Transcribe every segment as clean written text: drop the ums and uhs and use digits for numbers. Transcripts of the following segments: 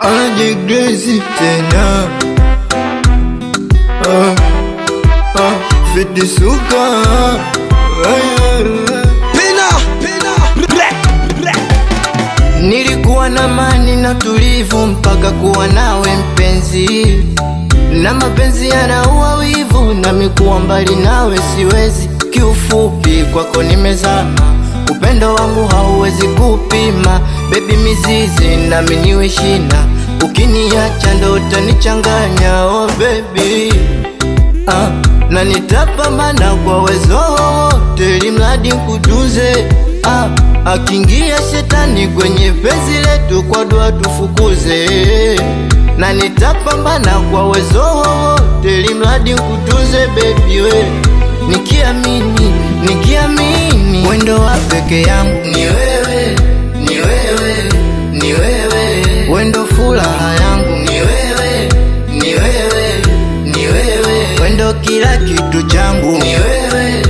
Anajigrezi tena Fiti suka Nilikuwa na amani na tulivu mpaka kuwa nawe mpenzi, na mapenzi yanaua wivu, nami kuwa mbali nawe siwezi. Kiufupi kwako nimezama, upendo wangu hauwezi kupima. Baby mizizi nami niwe shina, ukiniacha ndo utanichanganya. Oh baby na nitapambana kwa uwezo wote ili mradi nikutunze. Akiingia shetani kwenye penzi letu, kwa dua tufukuze. Na nitapambana kwa uwezo wote ili mradi nikutunze baby we. Nikiamini wendo wa peke yangu ni wewe, ni wewe, ni wewe. Wendo furaha yangu ni wewe, ni wewe, ni wewe. Wendo kila kitu changu ni wewe,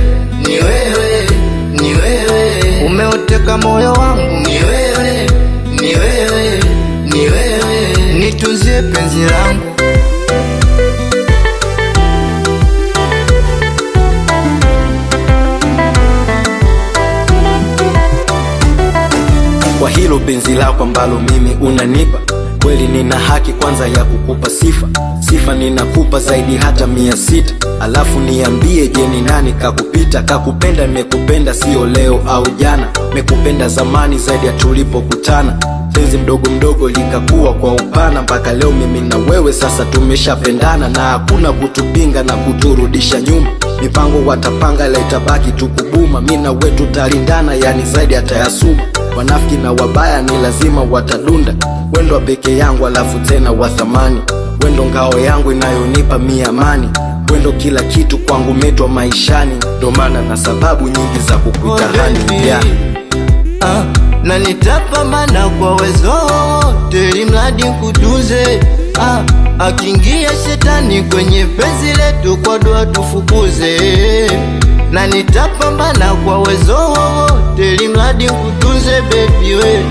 ni wewe, ni wewe. Umeuteka moyo wangu ni wewe, ni wewe, ni wewe. Nitunzie penzi langu. Kwa hilo penzi lako ambalo mimi unanipa, kweli nina haki kwanza ya kukupa sifa. Sifa ninakupa zaidi hata 600. Alafu niambie, je ni nani kakupita? Kakupenda nimekupenda sio leo au jana, mekupenda zamani zaidi ya tulipokutana. Penzi mdogo mdogo likakuwa kwa upana, mpaka leo mimi na wewe sasa tumeshapendana, na hakuna kutupinga na kuturudisha nyuma. Mipango watapanga ila itabaki tukubuma, mimi na wewe tutalindana, yani zaidi hata ya sumu. Wanafiki na wabaya ni lazima watadunda. Wendo peke yangu alafu tena wa thamani, wendo ngao yangu inayonipa amani. Wendo kila kitu kwangu metwa maishani, ndo maana na sababu nyingi za kukuita hani na nitapambana kwa uwezo wote ili mradi nikutunze. Akiingia shetani kwenye penzi letu, kwa dua tufukuze. Na nitapambana kwa uwezo wote ili mradi nikutunze baby we.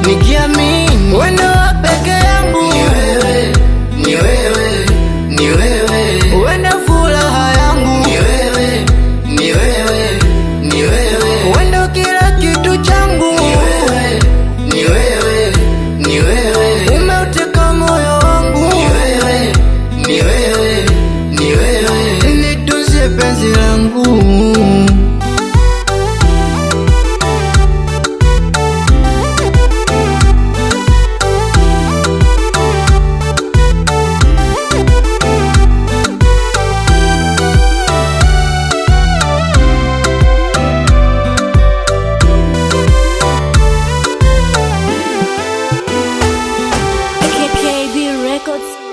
Nikiamini wendo wa peke yangu ni wewe, ni wewe, ni wewe. Wendo furaha yangu ni wewe, ni wewe, ni wewe. Wendo kila kitu changu ni wewe, ni wewe, ni wewe. Umeuteka moyo wangu ni wewe, ni wewe, ni wewe. Nitunzie penzi langu. KKB Records.